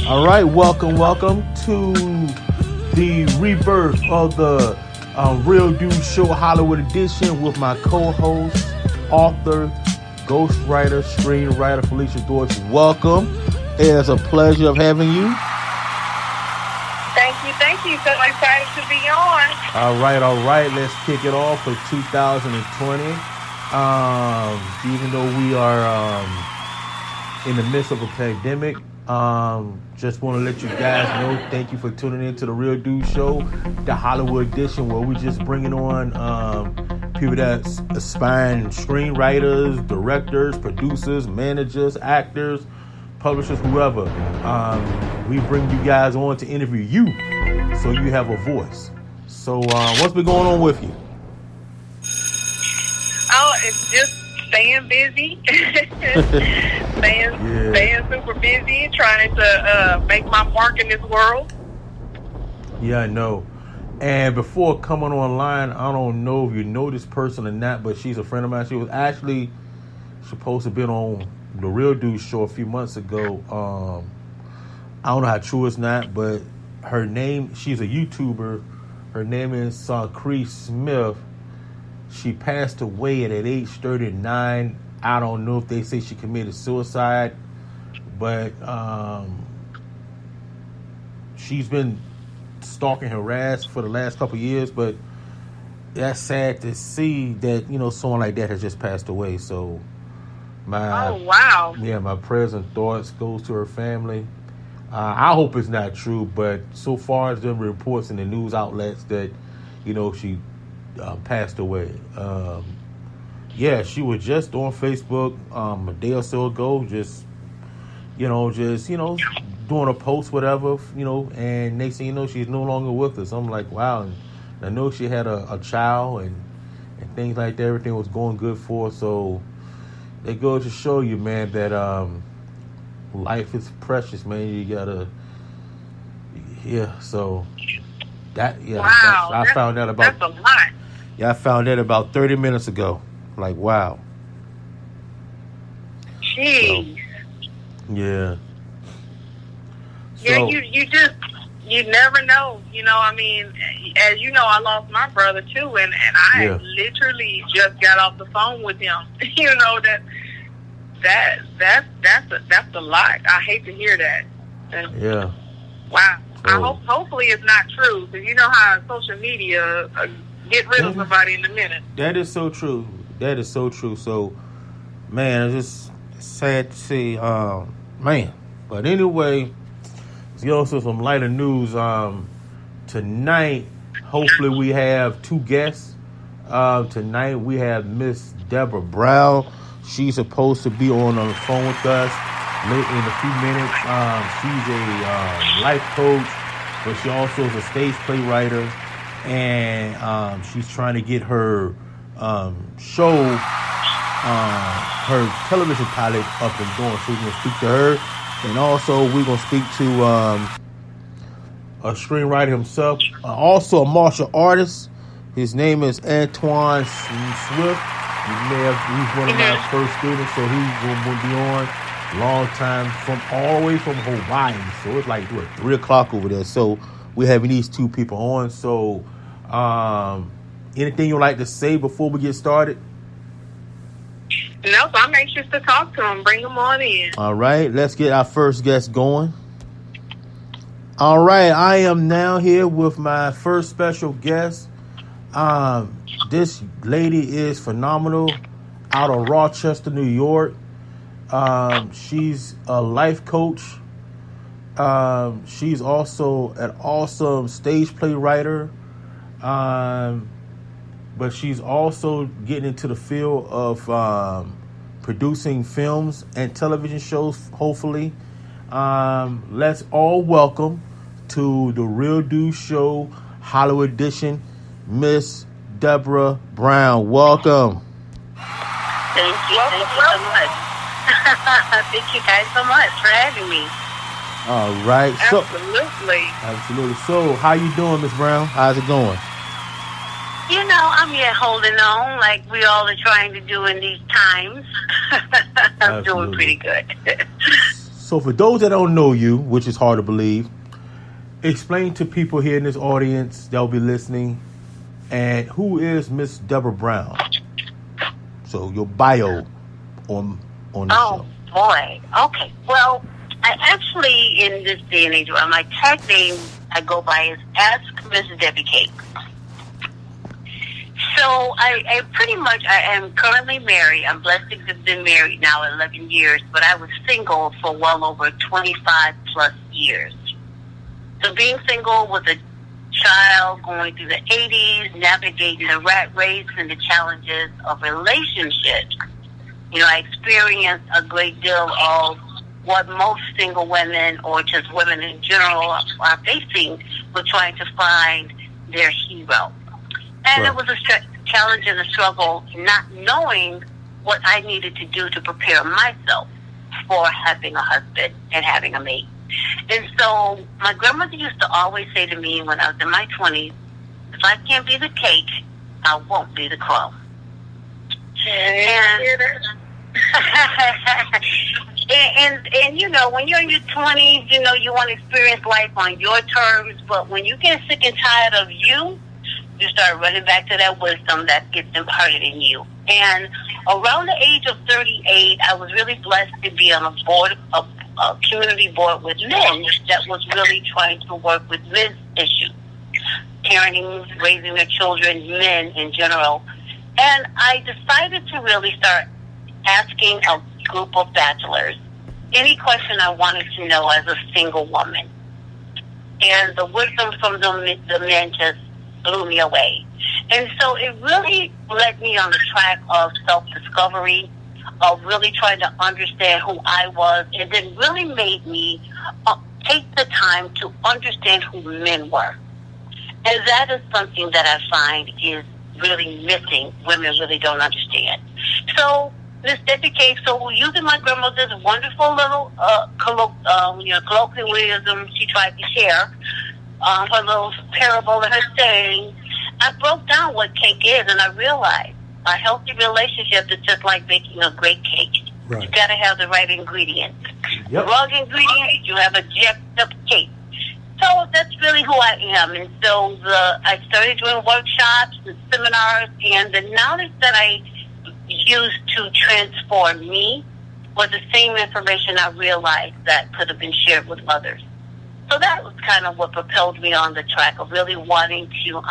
All right, welcome to the rebirth of the Real Dude Show Hollywood Edition with my co-host, author, ghostwriter, screenwriter Felicia Deutsch. Welcome. It's a pleasure of having you. Thank you. So excited to be on. All right. Let's kick it off for 2020. Even though we are in the midst of a pandemic, just want to let you guys know, thank you for tuning in to the Real Dude Show, the Hollywood Edition, where we just bringing on people that aspiring screenwriters, directors, producers, managers, actors, publishers, whoever. We bring you guys on to interview you, so you have a voice. So what's been going on with you? Oh, it's just staying busy. staying super busy, trying to make my mark in this world. Yeah, I know. And before coming online, I don't know if you know this person or not, but she's a friend of mine. She was actually supposed to be on the Real Dude Show a few months ago. I don't know how true it's not, but her name, she's a YouTuber. Her name is Cree Smith. She passed away at age 39. I don't know if they say she committed suicide, but she's been stalking, harassed for the last couple of years. But that's sad to see that, someone like that has just passed away. So my prayers and thoughts goes to her family. I hope it's not true, but so far as there reports in the news outlets that, she passed away. She was just on Facebook a day or so ago, just doing a post, whatever, and next thing you know, she's no longer with us. I'm like, wow. And I know she had a child and things like that. Everything was going good for her. So it goes to show you, man, that life is precious, man. You gotta, so that, wow, I found out about, that's a lot. Yeah, I found that about 30 minutes ago. Like, wow. Jeez. So, yeah. So, you never know. As you know, I lost my brother too, and I literally just got off the phone with him. That's a lot. I hate to hear that. Yeah. Wow. So, hopefully it's not true, because you know how social media get rid of somebody in a minute. That is so true. So, man, it's just sad to see, man. But anyway, let's get also some lighter news. Tonight, hopefully we have two guests. Tonight we have Miss Delbra Brown. She's supposed to be on the phone with us late in a few minutes. She's a life coach, but she also is a stage playwright, and she's trying to get her show, her television pilot up and going. So we're going to speak to her, and also we're going to speak to a screenwriter himself, also a martial artist. His name is Antoine Swift. He's one of my first students, so he's going to be on. Long time, all the way from Hawaii. So it's like 3 o'clock over there. So we're having these two people on. So anything you'd like to say before we get started? No, so I'm anxious to talk to him. Bring him on in. All right, let's get our first guest going. All right, I am now here with my first special guest. This lady is phenomenal, out of Rochester, New York. She's a life coach. She's also an awesome stage play writer. But she's also getting into the field of producing films and television shows, hopefully. Let's all welcome to the Real Dude Show Hollywood Edition, Miss Delbra Brown. Welcome. Thank you so much. Thank you guys so much for having me. All right. Absolutely. So, how you doing, Miss Brown? How's it going? I'm yet holding on like we all are trying to do in these times. I'm doing pretty good. So for those that don't know you, which is hard to believe, explain to people here in this audience that will be listening, and who is Miss Delbra Brown? So your bio on the show. Oh, boy. Okay. Well, I actually, in this day and age, my tag name I go by is Ask Miss Debbie Cake. So I pretty much, I am currently married. I'm blessed to have been married now 11 years, but I was single for well over 25 plus years. So being single with a child going through the 80s, navigating the rat race and the challenges of relationships, I experienced a great deal of what most single women or just women in general are facing with trying to find their hero. And Right. It was a challenge and a struggle, not knowing what I needed to do to prepare myself for having a husband and having a mate. And so my grandmother used to always say to me when I was in my 20s, if I can't be the cake, I won't be the crumb. And when you're in your 20s, you want to experience life on your terms, but when you get sick and tired of you start running back to that wisdom that gets imparted in you. And around the age of 38, I was really blessed to be on a board, a community board with men that was really trying to work with men's issues, parenting, raising their children, men in general. And I decided to really start asking a group of bachelors any question I wanted to know as a single woman. And the wisdom from the men just blew me away. And so it really led me on the track of self-discovery, of really trying to understand who I was, and then really made me take the time to understand who men were. And that is something that I find is really missing. Women really don't understand. So Miss Debbie Cake, so using my grandmother's wonderful little colloquialism she tried to share, her little parable and her saying, I broke down what cake is, and I realized a healthy relationship is just like baking a great cake. Right. You got to have the right ingredients. Yep. The wrong ingredients, you have a jacked up cake. So that's really who I am. And so I started doing workshops and seminars, and the knowledge that I used to transform me was the same information I realized that could have been shared with others. So that was kind of what propelled me on the track of really wanting to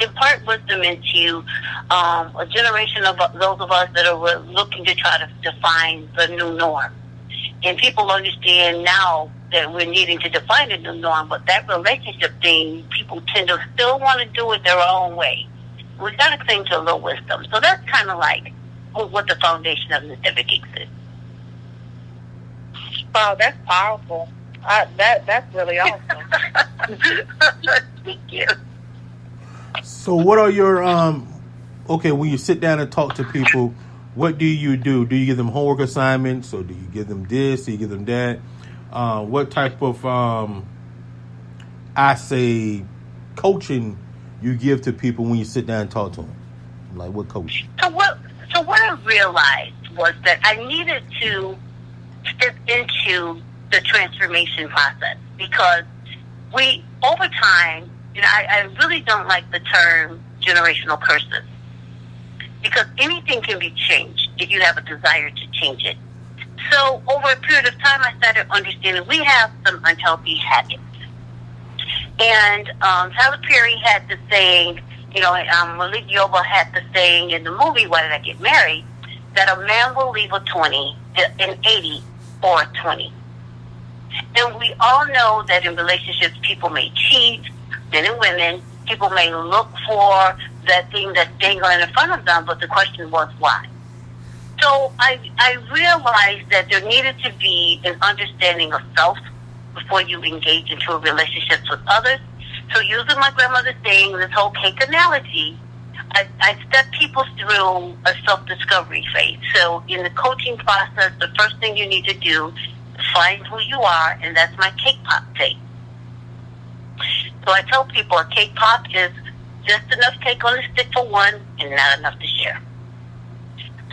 impart wisdom into a generation of those of us that are looking to try to define the new norm. And people understand now that we're needing to define the new norm, but that relationship thing, people tend to still want to do it their own way. We've got to cling to a little wisdom. So that's kind of like what the foundation of the Civic Geeks is. Wow, that's powerful. That's really awesome. Thank you. So what are your when you sit down and talk to people, what do you do? Do you give them homework assignments, or do you give them this, do you give them that? What type of coaching you give to people when you sit down and talk to them? Like what coaching? So what I realized was that I needed to step into the transformation process, because over time, I really don't like the term generational curses, because anything can be changed if you have a desire to change it. So over a period of time, I started understanding we have some unhealthy habits. And Tyler Perry had the saying, Malik Yoba had the saying in the movie, Why Did I Get Married?, that a man will leave a 20, an 80, or a 20. And we all know that in relationships, people may cheat, men and women. People may look for that thing that's dangling in front of them, but the question was why. So I realized that there needed to be an understanding of self before you engage into a relationship with others. So using my grandmother's saying, this whole cake analogy, I step people through a self-discovery phase. So in the coaching process, the first thing you need to do is find who you are, and that's my cake pop tape. So I tell people a cake pop is just enough cake on the stick for one and not enough to share.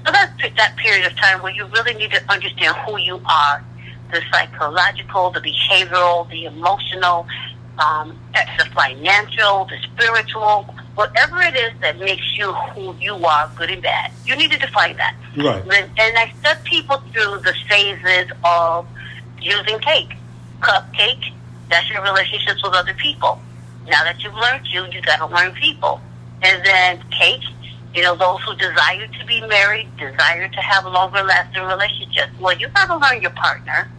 So that's that period of time where you really need to understand who you are, the psychological, the behavioral, the emotional, the financial, the spiritual, whatever it is that makes you who you are, good and bad. You need to define that. Right. And I set people through the phases of using cake. Cupcake, that's your relationships with other people. Now that you've learned you got to learn people. And then cake, those who desire to be married, desire to have longer lasting relationships. Well, you got to learn your partner.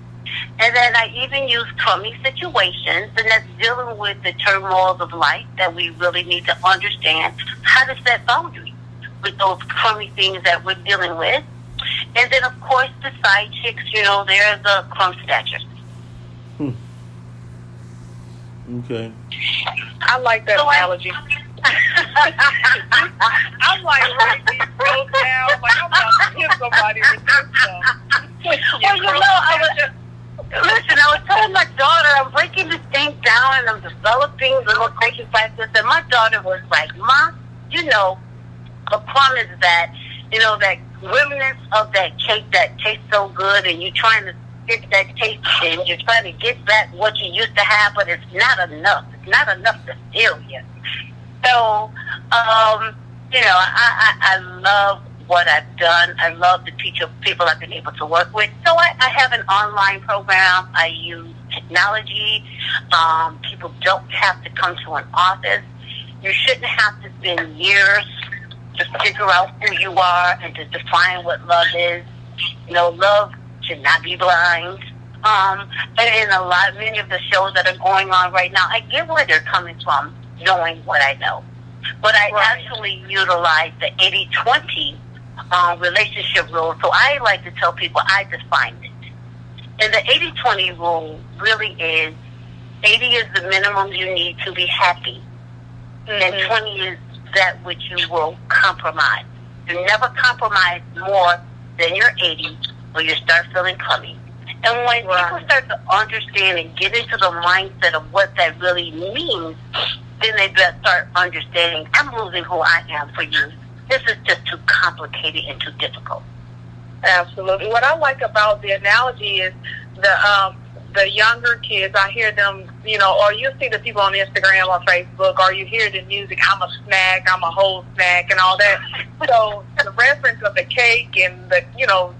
And then I even use crummy situations, and that's dealing with the turmoils of life that we really need to understand how to set boundaries with those crummy things that we're dealing with. And then, of course, the side chicks, they're the crumb snatchers. Okay. I like that analogy. I'm like right these broke down, like I'm about to hit somebody with this stuff. Listen, I was telling my daughter, I'm breaking this thing down and I'm developing the little coaching practice, and my daughter was like, "Mom, the problem is that, that remnants of that cake that tastes so good, and you're trying to get that taste and you're trying to get back what you used to have, but it's not enough. It's not enough to fill you." So, I love what I've done. I love the people I've been able to work with. So I have an online program. I use technology. People don't have to come to an office. You shouldn't have to spend years to figure out who you are and to define what love is. Love should not be blind. And in many of the shows that are going on right now, I get where they're coming from, knowing what I know. But I actually utilize the 80-20 relationship rule. So I like to tell people I defined it. And the 80-20 rule really is 80 is the minimum you need to be happy. And 20 is that which you will compromise. You never compromise more than your 80 or you start feeling crummy. And when people start to understand and get into the mindset of what that really means, then they start understanding, I'm losing who I am for you. This is just too complicated and too difficult. Absolutely. What I like about the analogy is the younger kids, I hear them, or you see the people on Instagram or Facebook, or you hear the music, I'm a snack, I'm a whole snack, and all that. So the reference of the cake and the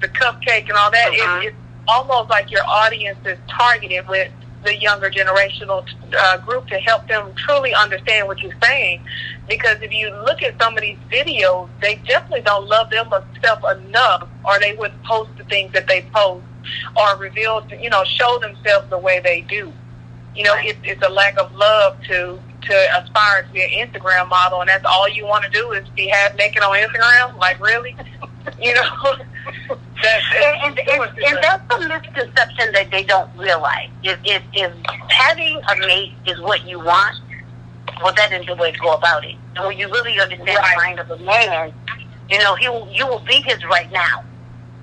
cupcake and all that, it's almost like your audience is targeted with the younger generational group to help them truly understand what you're saying. Because if you look at some of these videos, they definitely don't love themselves enough, or they wouldn't post the things that they post or reveal, show themselves the way they do. It's a lack of love to aspire to be an Instagram model, and that's all you want to do is be half naked on Instagram. Like, really? And that's a misconception that they don't realize. If having a mate is what you want, well, that is the way to go about it. And when you really understand the mind of a man, you will be his right now,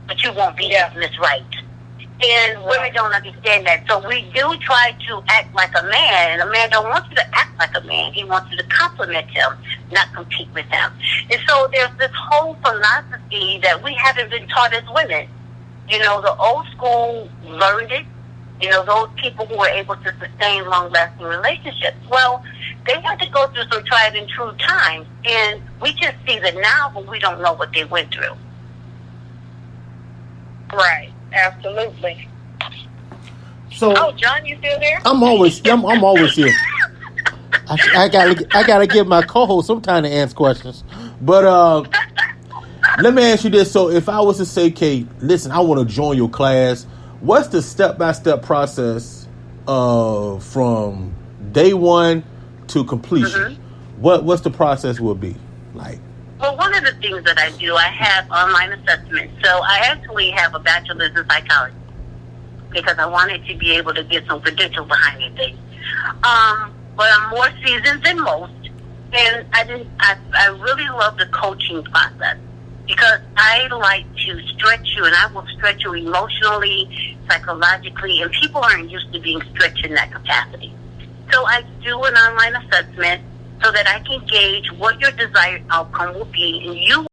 but you won't be his right. And women don't understand that. So we do try to act like a man, and a man don't want you to act like a man. He wants you to compliment him, not compete with him. And so there's this whole philosophy that we haven't been taught as women. The old school learned it. Those people who were able to sustain long-lasting relationships. Well, they had to go through some tried and true times, and we just see the now, but we don't know what they went through. Right. Absolutely. So, John, you still there? I'm always here. I gotta give my co-host some time to answer questions. But let me ask you this: so, if I was to say, Kate, listen, I want to join your class, what's the step-by-step process from day one to completion? What's the process will be like? Well, one of the things that I do, I have online assessments. So I actually have a bachelor's in psychology because I wanted to be able to get some credentials behind me things. But I'm more seasoned than most, and I really love the coaching process because I like to stretch you, and I will stretch you emotionally, psychologically, and people aren't used to being stretched in that capacity. So I do an online assessment so that I can gauge what your desired outcome will be, and you